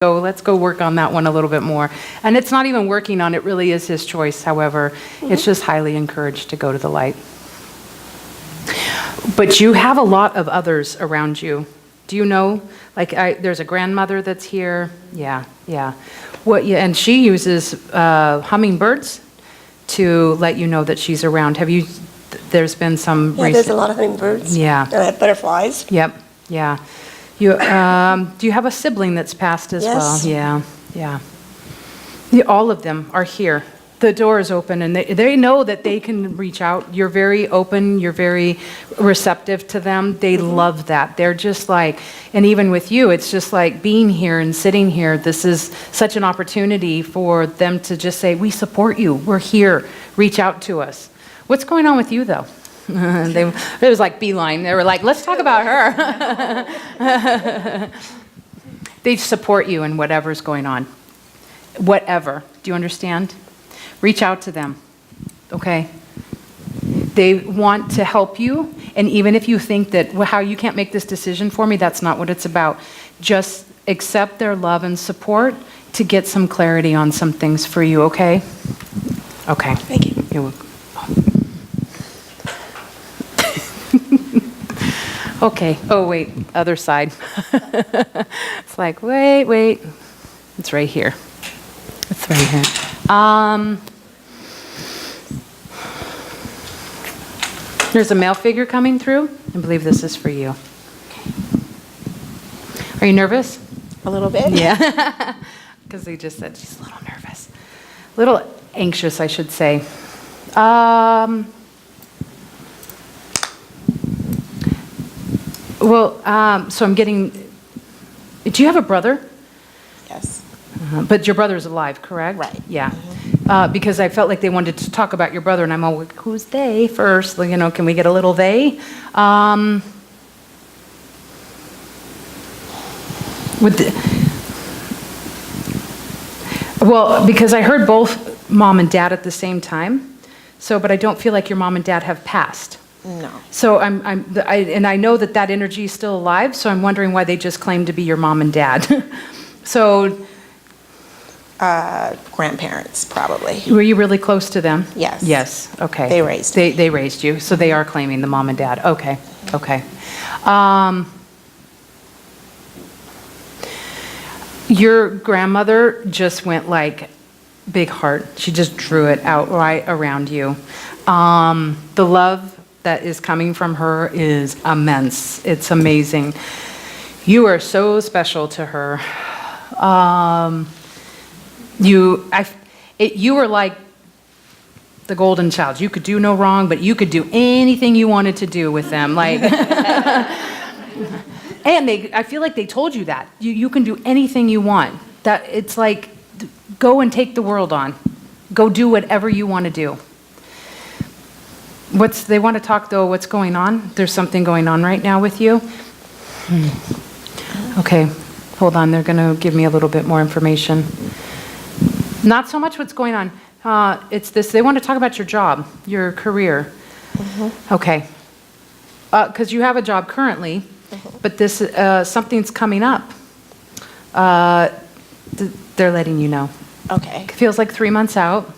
let's go work on that one a little bit more. And it's not even working on it, really is his choice. However, it's just highly encouraged to go to the light. But you have a lot of others around you. Do you know? Like, there's a grandmother that's here. Yeah. And she uses hummingbirds to let you know that she's around. There's been some recent... there's a lot of hummingbirds. Yeah. Butterflies. Yep, yeah. Do you have a sibling that's passed as well? Yeah. All of them are here. The door is open, and they know that they can reach out. You're very open. You're very receptive to them. They love that. They're just like, and even with you, it's just like being here and sitting here. This is such an opportunity for them to just say, we support you. We're here. Reach out to us. What's going on with you, though? It was like beeline. They were like, let's talk about her. They support you in whatever's going on. Whatever. Do you understand? Reach out to them, okay? They want to help you, and even if you think that, well, how you can't make this decision for me, that's not what it's about. Just accept their love and support to get some clarity on some things for you, okay? Okay. Thank you. You're welcome. Okay. Oh, wait. Other side. It's like, wait. It's right here. It's right here. There's a male figure coming through. I believe this is for you. Are you nervous? A little bit. Yeah. Because they just said she's a little nervous. A little anxious, I should say. So I'm getting, do you have a brother? Yes. But your brother's alive, correct? Right. Yeah. Because I felt like they wanted to talk about your brother, and I'm all like, who's they first? Like, can we get a little they? Because I heard both mom and dad at the same time. But I don't feel like your mom and dad have passed. No. So I know that energy is still alive, so I'm wondering why they just claim to be your mom and dad. Grandparents, probably. Were you really close to them? Yes. Yes, okay. They raised me. They raised you, so they are claiming the mom and dad. Okay. Your grandmother just went like big heart. She just drew it out right around you. The love that is coming from her is immense. It's amazing. You are so special to her. You were like the golden child. You could do no wrong, but you could do anything you wanted to do with them. Like, and I feel like they told you that. You can do anything you want. That it's like, go and take the world on. Go do whatever you want to do. They want to talk, though, what's going on? There's something going on right now with you? Okay, hold on. They're going to give me a little bit more information. Not so much what's going on. It's this. They want to talk about your job, your career. Okay. Because you have a job currently, but this something's coming up. They're letting you know. Okay. It feels like 3 months out.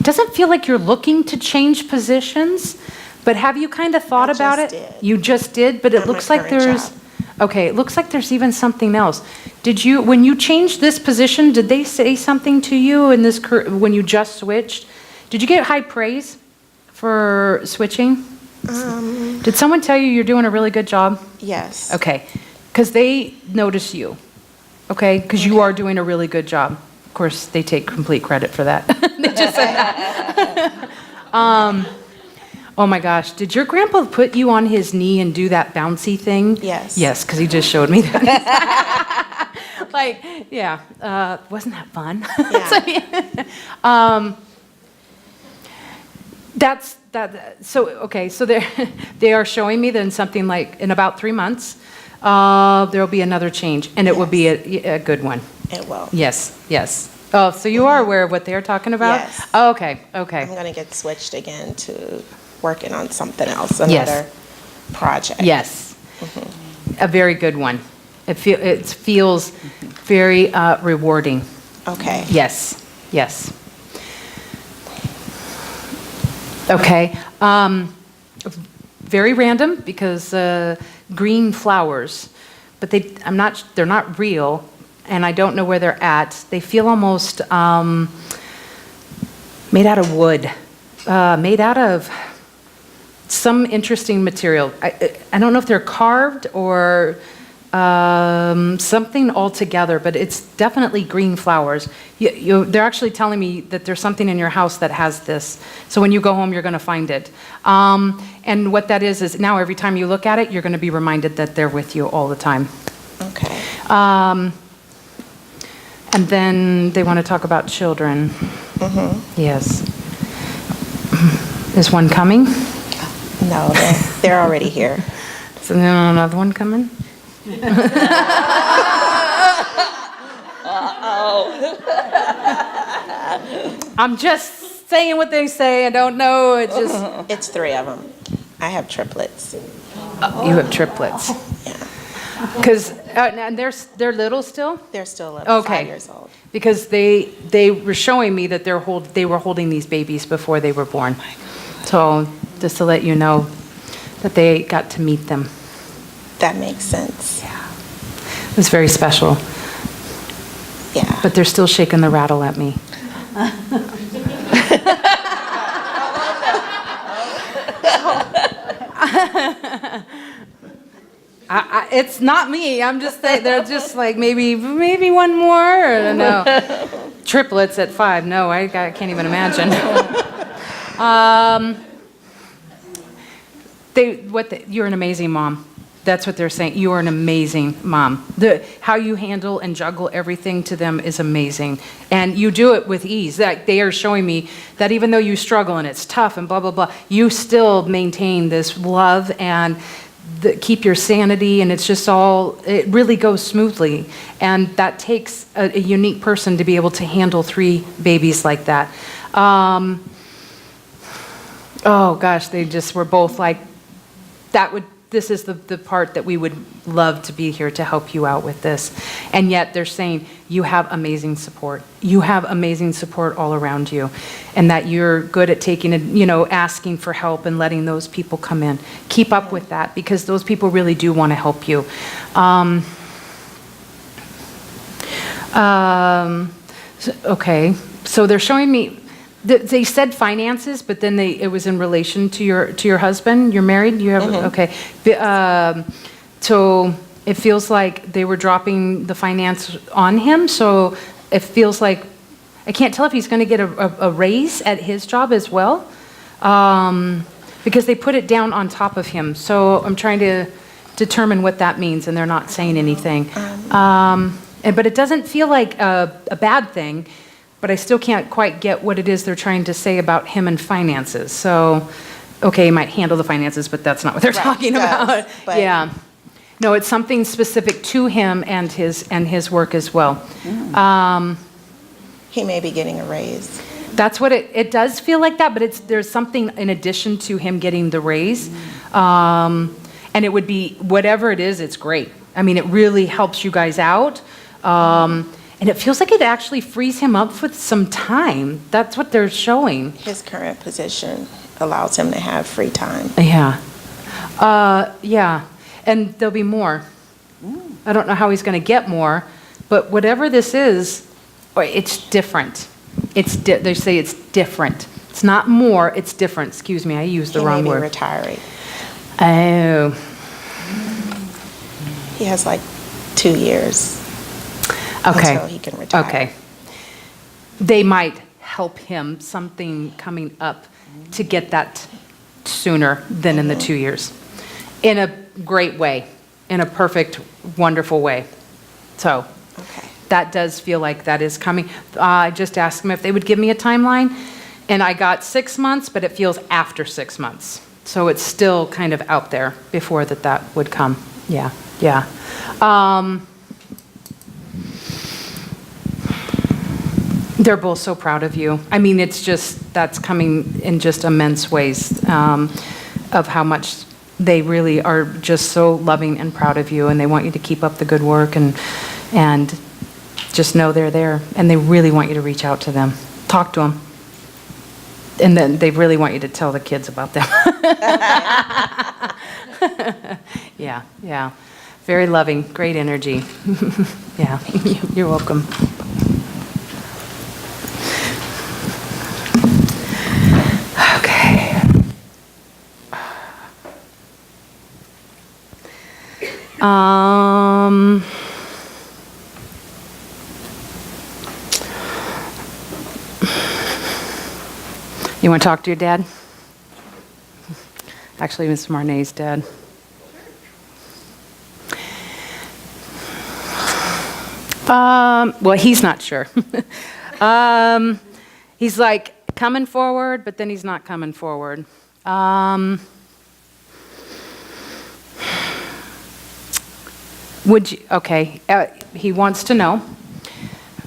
Doesn't feel like you're looking to change positions, but have you kind of thought about it? Did. You just did, but it looks like there's... Job. Okay, it looks like there's even something else. When you changed this position, did they say something to you when you just switched? Did you get high praise for switching? Did someone tell you you're doing a really good job? Yes. Okay, because they notice you, okay? Because you are doing a really good job. Of course, they take complete credit for that. They just said that. Oh my gosh, did your grandpa put you on his knee and do that bouncy thing? Yes. Yes, because he just showed me that. Like, yeah, wasn't that fun? Yeah. So they are showing me then something like in about 3 months, there'll be another change, and it will be a good one. It will. Yes. Oh, so you are aware of what they're talking about? Yes. Oh, okay. I'm going to get switched again to working on something else, another project. Yes. A very good one. It feels very rewarding. Okay. Yes, yes. Okay. Very random because green flowers, but they're not real, and I don't know where they're at. They feel almost made out of wood, made out of some interesting material. I don't know if they're carved or something altogether, but it's definitely green flowers. They're actually telling me that there's something in your house that has this. So when you go home, you're going to find it. And what that is now every time you look at it, you're going to be reminded that they're with you all the time. Okay. And then they want to talk about children. Mm-hmm. Yes. Is one coming? No, they're already here. So then another one coming? I'm just saying what they say. I don't know. It's just. It's 3 of them. I have triplets. You have triplets. Yeah. Because and they're little still. They're still Okay. 5 years old. Because they were showing me that they were holding these babies before they were born. So just to let you know that they got to meet them. That makes sense. Yeah. It was very special. Yeah. But they're still shaking the rattle at me. It's not me. I'm just saying, they're just like maybe one more. Or no. Triplets at 5. No, I can't even imagine. You're an amazing mom. That's what they're saying. You are an amazing mom. How you handle and juggle everything to them is amazing. And you do it with ease. They are showing me that even though you struggle and it's tough and blah, blah, blah, you still maintain this love and keep your sanity, and it's just it really goes smoothly. And that takes a unique person to be able to handle 3 babies like that. Oh gosh, they just were both like, this is the part that we would love to be here to help you out with this. And yet they're saying you have amazing support. You have amazing support all around you, and that you're good at taking it, asking for help and letting those people come in. Keep up with that, because those people really do want to help you. Okay, so they're showing me, they said finances, but then it was in relation to your husband. You're married? You have okay. So it feels like they were dropping the finance on him. So it feels like I can't tell if he's going to get a raise at his job as well, because they put it down on top of him. So I'm trying to determine what that means, and they're not saying anything. But it doesn't feel like a bad thing. But I still can't quite get what it is they're trying to say about him and finances. So, okay, he might handle the finances, but that's not what they're talking about. Yeah. No, it's something specific to him and his work as well. He may be getting a raise. That's what it does feel like that, but there's something in addition to him getting the raise. And it would be, whatever it is, it's great. I mean, it really helps you guys out. And it feels like it actually frees him up with some time. That's what they're showing. His current position allows him to have free time. Yeah. Yeah. And there'll be more. I don't know how he's going to get more, but whatever this is, it's different. They say it's different. It's not more, it's different. Excuse me, I used the wrong word. He may be retiring. Oh. He has like 2 years. Okay. Until he can retire. Okay. They might help him, something coming up to get that sooner than in the 2 years. In a great way, in a perfect, wonderful way. So okay. That does feel like that is coming. I just asked them if they would give me a timeline, and I got 6 months, but it feels after 6 months. So it's still kind of out there before that would come. Yeah, yeah. They're both so proud of you. I mean, that's coming in just immense ways, of how much they really are just so loving and proud of you, and they want you to keep up the good work, and just know they're there, and they really want you to reach out to them, talk to them, and then they really want you to tell the kids about them. Yeah, yeah. Very loving, great energy. Yeah, you're welcome. Okay. You want to talk to your dad? Actually, Miss Marnay's dad. Well, he's not sure. He's like coming forward, but then he's not coming forward. Would you, okay, he wants to know,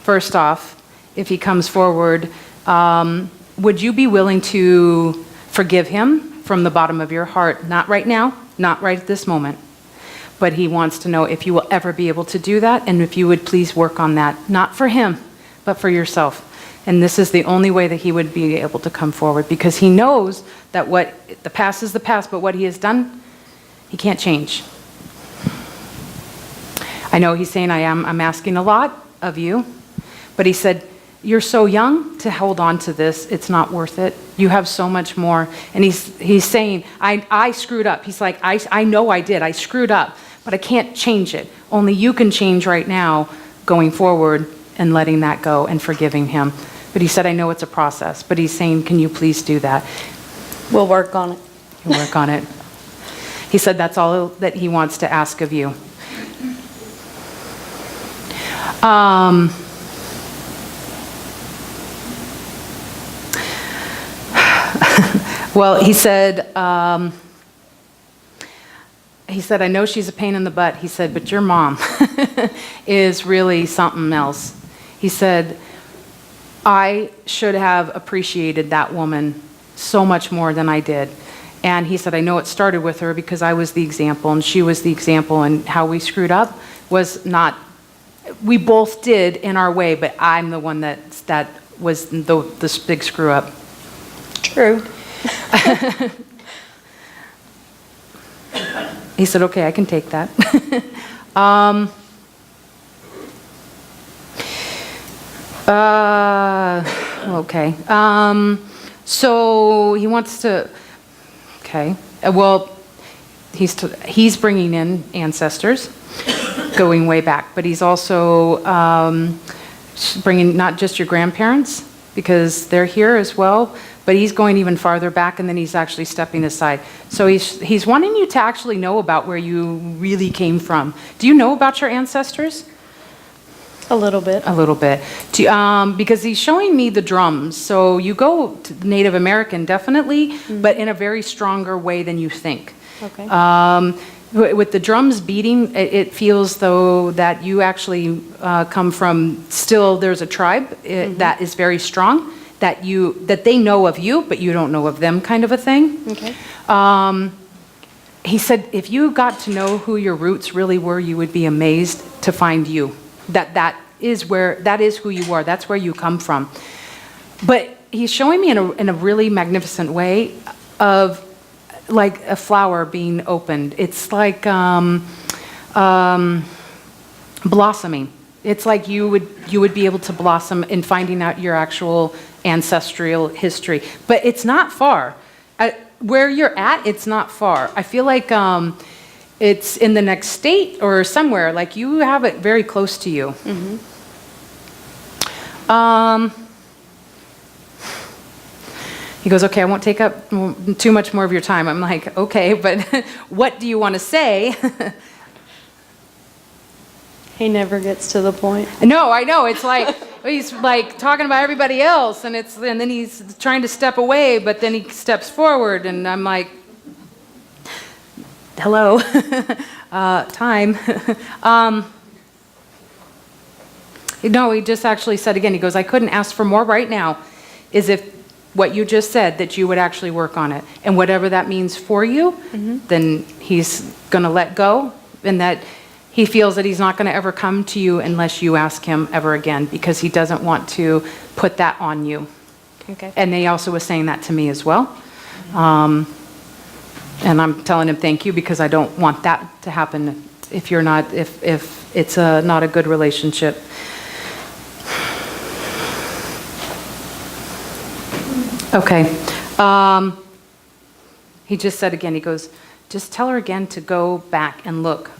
first off, if he comes forward, would you be willing to forgive him from the bottom of your heart? Not right now, not right at this moment. But he wants to know if you will ever be able to do that, and if you would please work on that, not for him, but for yourself. And this is the only way that he would be able to come forward, because he knows that the past is the past, but what he has done, he can't change. I know he's saying, I'm asking a lot of you, but he said, you're so young to hold on to this, it's not worth it. You have so much more. And he's saying, I screwed up. He's like, I know I did, I screwed up, but I can't change it. Only you can change right now, going forward and letting that go and forgiving him. But he said, I know it's a process, but he's saying, can you please do that? We'll work on it. You'll work on it. He said that's all that he wants to ask of you. Well, he said, I know she's a pain in the butt. He said, but your mom is really something else. He said, I should have appreciated that woman so much more than I did. And he said, I know it started with her because I was the example and she was the example, and how we screwed up was not, we both did in our way, but I'm the one that was the big screw up. True. He said, okay, I can take that. Okay. So he wants to, okay. Well, he's bringing in ancestors, going way back, but he's also bringing not just your grandparents, because they're here as well, but he's going even farther back, and then he's actually stepping aside. So he's wanting you to actually know about where you really came from. Do you know about your ancestors? A little bit. A little bit. Because he's showing me the drums. So you go to Native American, definitely, but in a very stronger way than you think. Okay. With the drums beating, it feels though that you actually come from, still there's a tribe that is very strong, that they know of you, but you don't know of them, kind of a thing. Okay. He said, if you got to know who your roots really were, you would be amazed to find you. That is who you are. That's where you come from. But he's showing me in a really magnificent way of like a flower being opened. It's like blossoming. It's like you would be able to blossom in finding out your actual ancestral history. But it's not far. Where you're at, it's not far. I feel like it's in the next state or somewhere. Like you have it very close to you. Mm-hmm. He goes, okay, I won't take up too much more of your time. I'm like, okay, but what do you want to say? He never gets to the point. No, I know. It's like he's like talking about everybody else, and then he's trying to step away, but then he steps forward, and I'm like, hello, time. No, he just actually said again, he goes, I couldn't ask for more right now, is if what you just said, that you would actually work on it. And whatever that means for you, then he's going to let go, and that he feels that he's not going to ever come to you unless you ask him ever again, because he doesn't want to put that on you. Okay. And they also was saying that to me as well. And I'm telling him thank you, because I don't want that to happen if you're not, if it's not a good relationship. Okay. He just said again, he goes, just tell her again to go back and look.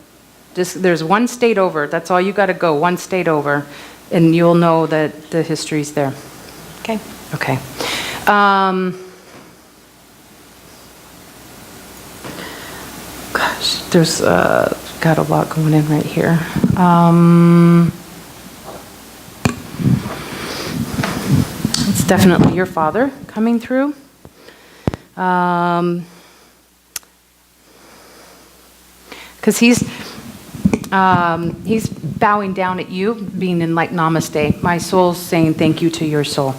Just, there's one state over. That's all you got to go, one state over. And you'll know that the history's there. Okay. Okay. Gosh, there's got a lot going in right here. It's definitely your father coming through. Because he's bowing down at you, being in like namaste. My soul's saying thank you to your soul.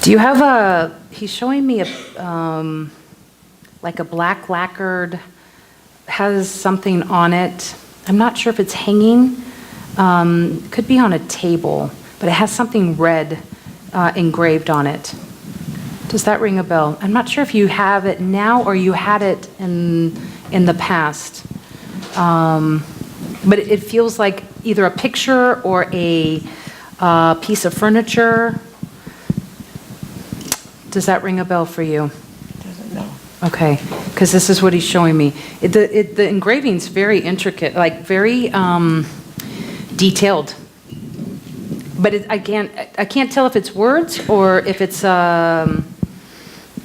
Do you have he's showing me like a black lacquered, has something on it. I'm not sure if it's hanging. Could be on a table, but it has something red engraved on it. Does that ring a bell? I'm not sure if you have it now or you had it in the past. But it feels like either a picture or a piece of furniture. Does that ring a bell for you? Doesn't know. Okay, because this is what he's showing me. The engraving's very intricate, like very detailed. But I can't tell if it's words or if it's an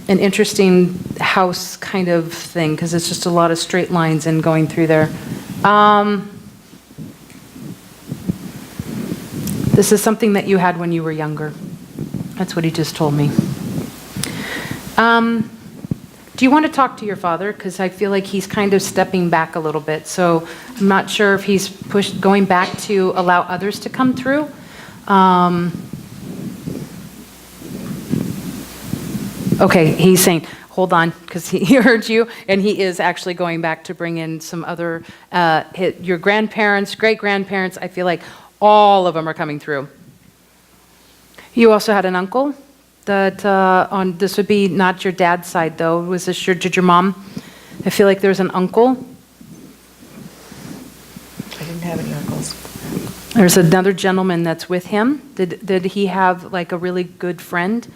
interesting house kind of thing, because it's just a lot of straight lines and going through there. This is something that you had when you were younger. That's what he just told me. Do you want to talk to your father? Because I feel like he's kind of stepping back a little bit. So I'm not sure if he's going back to allow others to come through. Okay, he's saying, hold on, because he heard you, and he is actually going back to bring in some other, your grandparents, great-grandparents. I feel like all of them are coming through. You also had an uncle that, this would be not your dad's side, though. Was this did your mom? I feel like there's an uncle. I didn't have any uncles. There's another gentleman that's with him. Did he have like a really good friend,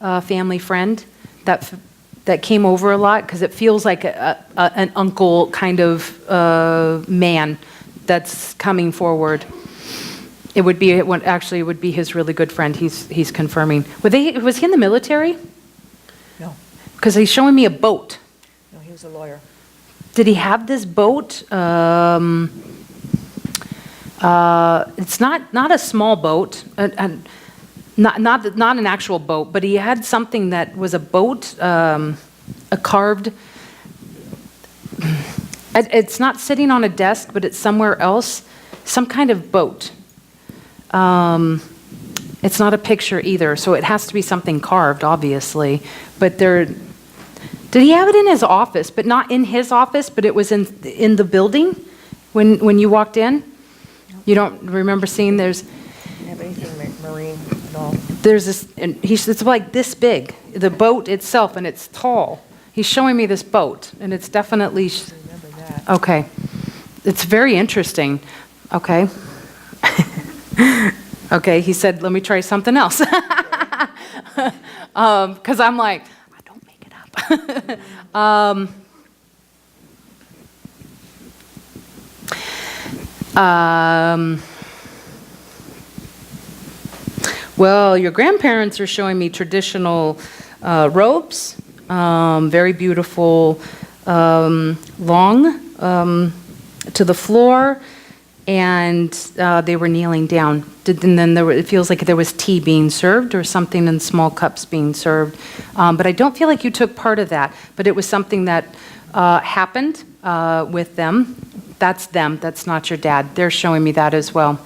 family friend that came over a lot? Because it feels like an uncle kind of man that's coming forward. It would be actually it would be his really good friend. He's confirming. Was he in the military? No. Because he's showing me a boat. No, he was a lawyer. Did he have this boat? It's not a small boat, not an actual boat, but he had something that was a boat, a carved. It's not sitting on a desk, but it's somewhere else. Some kind of boat. It's not a picture either, so it has to be something carved, obviously. But did he have it in his office? But not in his office, but it was in the building when you walked in? You don't remember seeing I didn't have anything marine at all. there's this, and it's like this big, the boat itself, and it's tall. He's showing me this boat, and it's definitely, I remember that. okay. It's very interesting. Okay. Okay, he said, let me try something else. Because I'm like, don't make it up. Well, your grandparents are showing me traditional robes, very beautiful, long to the floor, and they were kneeling down. And then it feels like there was tea being served or something in small cups being served. But I don't feel like you took part of that, but it was something that happened with them. that's them. That's not your dad. They're showing me that as well.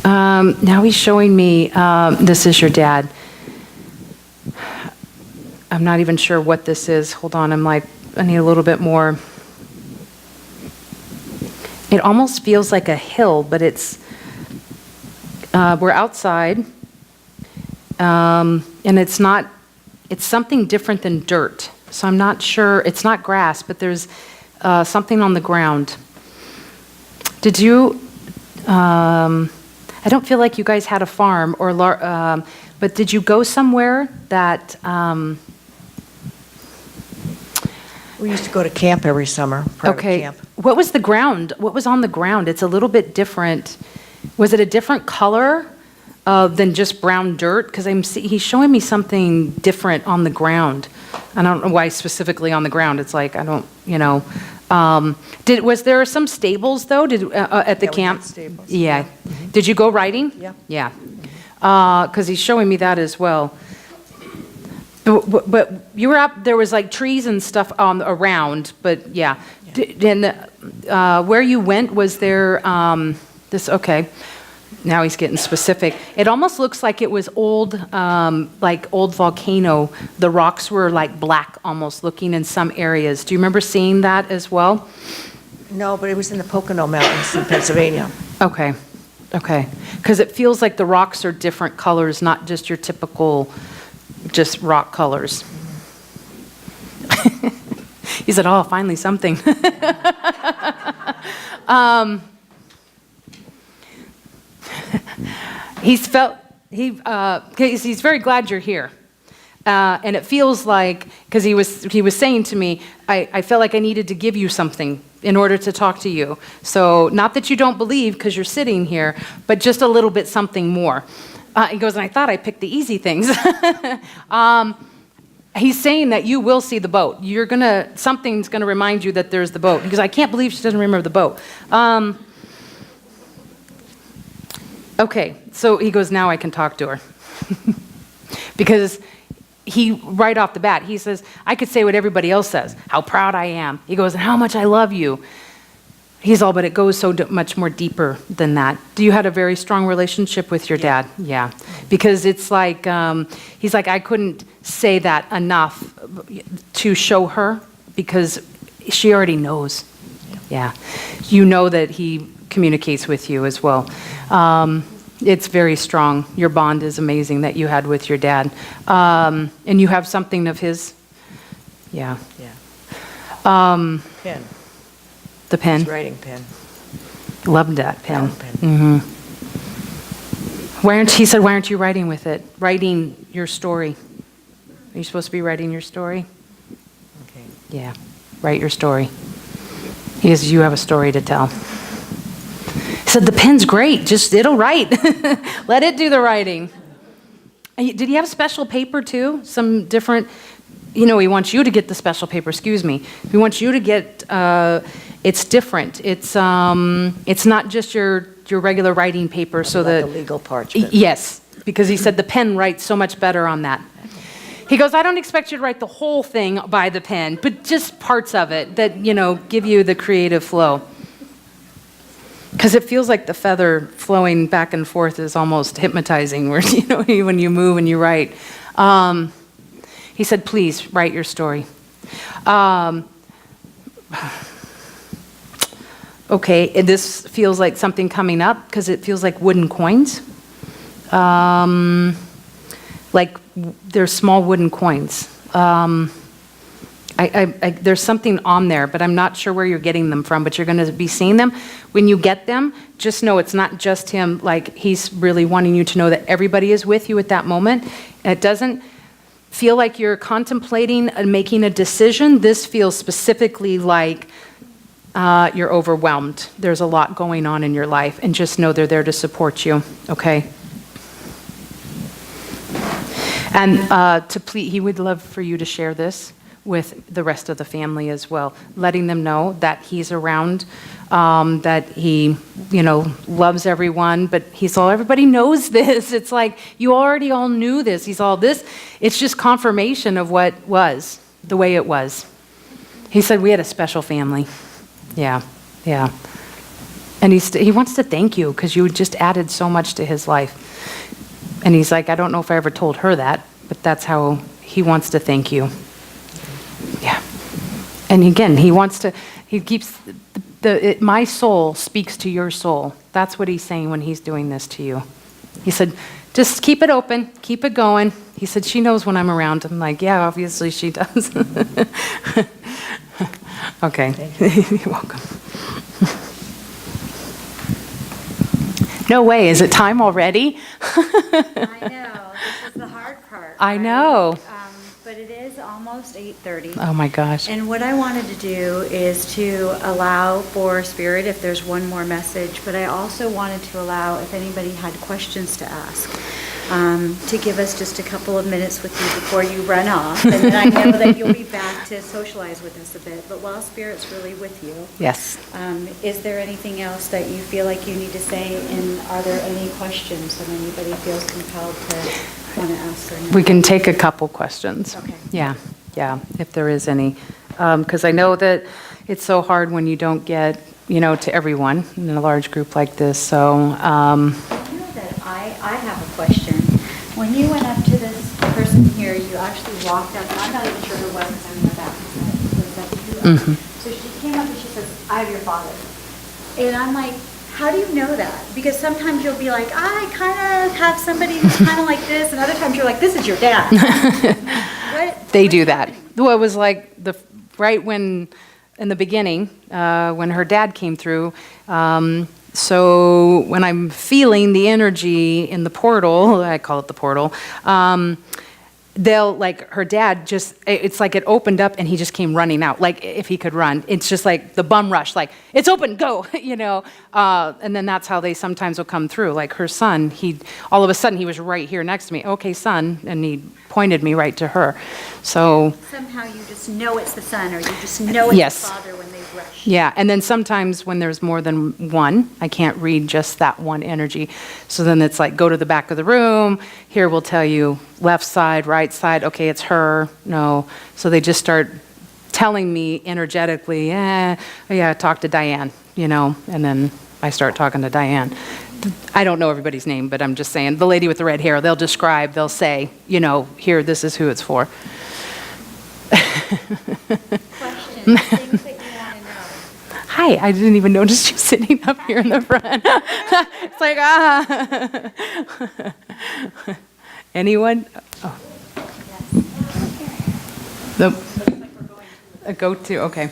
Now he's showing me, this is your dad. I'm not even sure what this is. Hold on, I'm like, I need a little bit more. It almost feels like a hill, but it's, we're outside, and it's something different than dirt. So I'm not sure, it's not grass, but there's something on the ground. Did you, I don't feel like you guys had a farm, but did you go somewhere that, We used to go to camp every summer, private okay, camp. what was the ground? What was on the ground? It's a little bit different. Was it a different color than just brown dirt? Because he's showing me something different on the ground. I don't know why specifically on the ground. It's like, I don't, was there some stables though, at the Yeah, we camp? had stables. Yeah. Did you go riding? Yeah. Yeah. Because he's showing me that as well. But you were up, there was like trees and stuff around, but yeah. And where you went, was there, okay. Now he's getting specific. It almost looks like it was old volcano. The rocks were like black almost looking in some areas. Do you remember seeing that as well? No, but it was in the Pocono Mountains in Pennsylvania. Okay. Because it feels like the rocks are different colors, not just your typical just rock colors. He said, oh, finally something. He's very glad you're here. And it feels like, because he was saying to me, I felt like I needed to give you something in order to talk to you. So not that you don't believe because you're sitting here, but just a little bit something more. He goes, and I thought I picked the easy things. He's saying that you will see the boat. Something's gonna remind you that there's the boat, because I can't believe she doesn't remember the boat. Okay, so he goes, now I can talk to her. Because right off the bat, he says, I could say what everybody else says, how proud I am. He goes, and how much I love you. He's all, but it goes so much more deeper than that. Do you had a very strong relationship with your dad? Yeah. Because it's like, he's like, I couldn't say that enough to show her, because she already knows. Yeah. You know that he communicates with you as well. It's very strong. Your bond is amazing that you had with your dad. And you have something of his? Yeah. Pen. The pen? His writing pen. Loved that pen. Fountain pen. He said, why aren't you writing with it? Writing your story. Are you supposed to be writing your story? Okay. Yeah. Write your story. He says, you have a story to tell. He said, the pen's great. Just, it'll write. Let it do the writing. Did he have special paper too? Some different, he wants you to get the special paper, excuse me. He wants you to get, it's different. It's not just your regular writing paper, so Like that a legal parchment. yes, because he said the pen writes so much better on that. He goes, I don't expect you to write the whole thing by the pen, but just parts of it that, give you the creative flow. Because it feels like the feather flowing back and forth is almost hypnotizing, where, when you move and you write. He said, please write your story. Okay, this feels like something coming up, because it feels like wooden coins. Like they're small wooden coins. There's something on there, but I'm not sure where you're getting them from, but you're going to be seeing them. When you get them, just know it's not just him. Like, he's really wanting you to know that everybody is with you at that moment. And it doesn't feel like you're contemplating and making a decision. This feels specifically like you're overwhelmed. There's a lot going on in your life, and just know they're there to support you, okay? And he would love for you to share this with the rest of the family as well, letting them know that he's around that he, loves everyone, but he's all, everybody knows this. It's like, you already all knew this. He's all this. It's just confirmation of what was, the way it was. He said, we had a special family. Yeah, yeah. And he wants to thank you because you just added so much to his life. And he's like, I don't know if I ever told her that, but that's how he wants to thank you. Yeah. And again, he keeps, my soul speaks to your soul. That's what he's saying when he's doing this to you. He said, just keep it open, keep it going. He said, she knows when I'm around. I'm like, yeah, obviously she does. Okay, you're welcome. No way, is it time already? I know, this is the hard part. I right? know. But it is almost 8:30. Oh my gosh. And what I wanted to do is to allow for Spirit if there's one more message, but I also wanted to allow if anybody had questions to ask, to give us just a couple of minutes with you before you run off. And then I know that you'll be back to socialize with us a bit, but while Spirit's really with you, Yes. is there anything else that you feel like you need to say, and are there any questions that anybody feels compelled to want to ask or not? We can take a couple questions. Okay. Yeah, if there is any. Because I know that it's so hard when you don't get, to everyone in a large group like this, so. You know that I have a question. When you went up to this person here, you actually walked up, I'm not even sure who it was, because I'm in the back. Was that you? So she came up and she says, I have your father. And I'm like, how do you know that? Because sometimes you'll be like, I kind of have somebody who's kind of like this, and other times you're like, this is your dad. They do that. Well, it was like right when, in the beginning, when her dad came through, so when I'm feeling the energy in the portal, I call it the portal, her dad it's like it opened up and he just came running out, like if he could run. It's just like the bum rush, like, it's open, go, and then that's how they sometimes will come through. Like her son, all of a sudden he was right here next to me. Okay, son, and he pointed me right to her. So Somehow you just know it's the son, or you just know it's Yes. the father when they rush. yeah, and then sometimes when there's more than one, I can't read just that one energy. So then it's like, go to the back of the room. Here we'll tell you left side, right side. Okay, it's her. No. So they just start telling me energetically, yeah, talk to Diane, and then I start talking to Diane. I don't know everybody's name, but I'm just saying, the lady with the red hair, they'll say, here, this is who it's for. Questions, things that you want to know. Hi, I didn't even notice you sitting up here in the front. It's like, Anyone? Oh. Nope. A go-to, okay.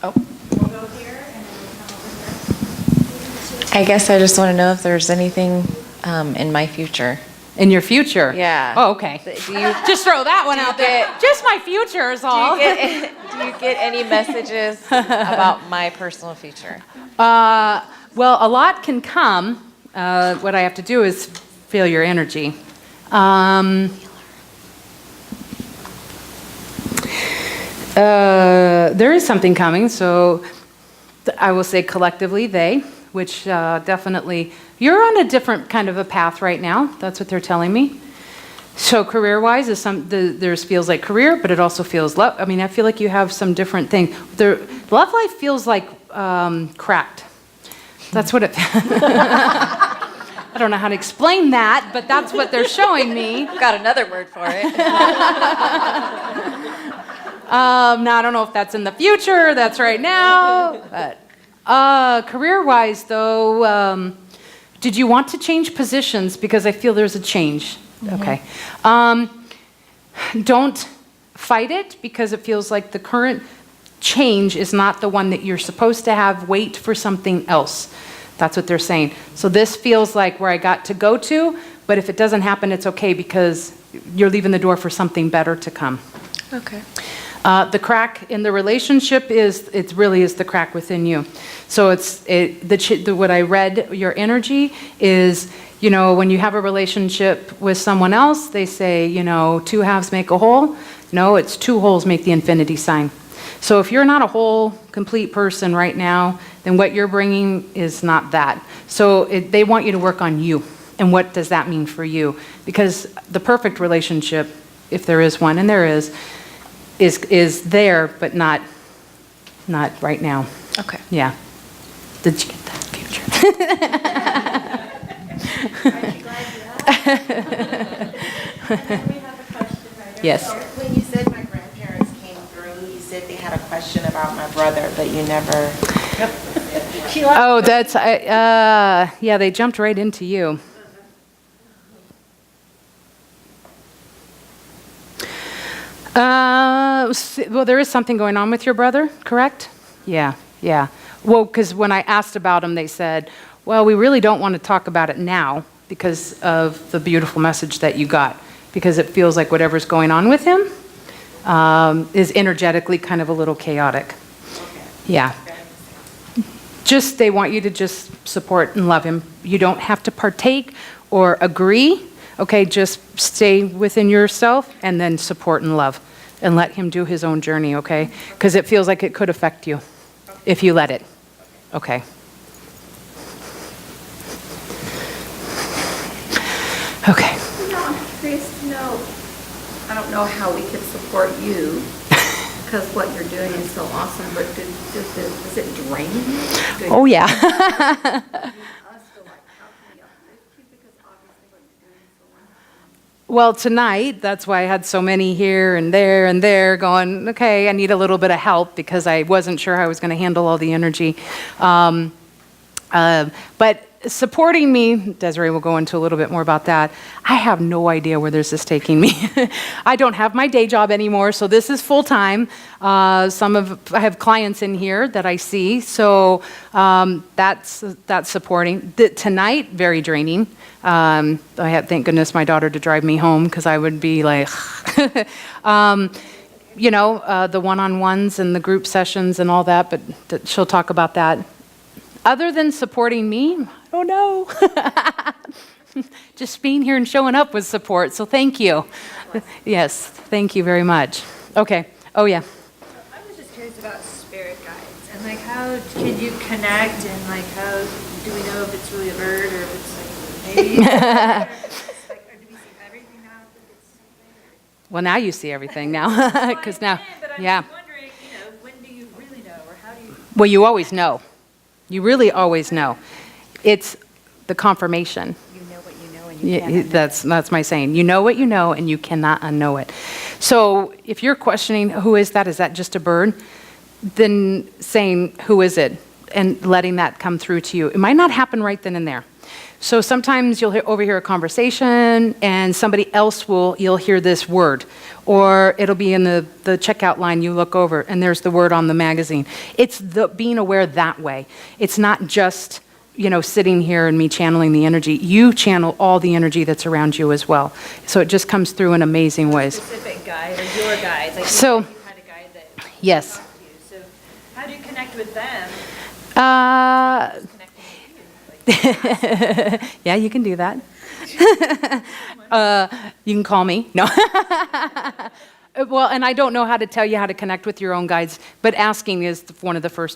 Oh. We'll go here and then we'll come over here. I guess I just want to know if there's anything in my future. In your future? Yeah. Oh, okay. Do you Just throw that one out there. Just my future is all. do you get any messages about my personal future? Well, a lot can come. What I have to do is feel your energy. There is something coming, so I will say collectively they, which definitely, you're on a different kind of a path right now. That's what they're telling me. So career-wise, there's feels like career, but it also feels love. I mean, I feel like you have some different thing. The love life feels like cracked. That's what it. I don't know how to explain that, but that's what they're showing me. Got another word for it. Now I don't know if that's in the future. That's right now. But career-wise, though, did you want to change positions? Because I feel there's a change. Okay. Don't fight it because it feels like the current change is not the one that you're supposed to have. Wait for something else. That's what they're saying. So this feels like where I got to go to, but if it doesn't happen, it's okay because you're leaving the door for something better to come. Okay. The crack in the relationship really is the crack within you. So what I read, your energy is, when you have a relationship with someone else, they say, two halves make a whole. No, it's two wholes make the infinity sign. So if you're not a whole, complete person right now, then what you're bringing is not that. So they want you to work on you. And what does that mean for you? Because the perfect relationship, if there is one, and there is there, but not right now. Okay. Yeah. Did you get that, future? Aren't you glad you asked? And then we have a question right over Yes. there. When you said my grandparents came through, you said they had a question about my brother, but you never. Oh, that's, yeah, they jumped right into you. Well, there is something going on with your brother, correct? Yeah, yeah. Well, because when I asked about him, they said, well, we really don't want to talk about it now because of the beautiful message that you got, because it feels like whatever's going on with him is energetically kind of a little chaotic. Yeah. Just, they want you to just support and love him. You don't have to partake or agree, okay? Just stay within yourself and then support and love and let him do his own journey, okay? Because it feels like it could affect you if you let it, okay? Okay. No, I'm curious to know, I don't know how we could support you, because what you're doing is so awesome, but does it drain you? Oh, yeah. Us to like, how can we uplift you, because obviously what you're doing is so wonderful. Well, tonight, that's why I had so many here and there going, okay, I need a little bit of help because I wasn't sure how I was going to handle all the energy. But supporting me, Desiree will go into a little bit more about that. I have no idea where this is taking me. I don't have my day job anymore, so this is full time. I have clients in here that I see, so that's supporting. Tonight, very draining. I had, thank goodness, my daughter to drive me home because I would be like, you know, the one-on-ones and the group sessions and all that, but she'll talk about that. Other than supporting me, I don't know. Just being here and showing up was support, so thank you. Yes, thank you very much. Okay, oh yeah. I was just curious about spirit guides and like how can you connect and like how do we know if it's really a bird or if it's like maybe or do we see everything now? Well, now you see everything now, because now, But I'm yeah. just wondering, when do you really know or how do you? Well, you always know. You really always know. It's the confirmation. You know what you know and you can't unknow. That's my saying. You know what you know, and you cannot unknow it. So if you're questioning, who is that just a bird? Then saying, who is it? And letting that come through to you. It might not happen right then and there. So sometimes you'll overhear a conversation, and somebody else you'll hear this word. Or it'll be in the checkout line, you look over, and there's the word on the magazine. It's being aware that way. It's not just, sitting here and me channeling the energy. You channel all the energy that's around you as well. So it just comes through in amazing ways. Specific guide or your guides? Like So- you had a guide that Yes. talked to you. So how do you connect with them? Uh, Connecting with you? yeah, you can do that. You can call me. No. Well, and I don't know how to tell you how to connect with your own guides, but asking is one of the first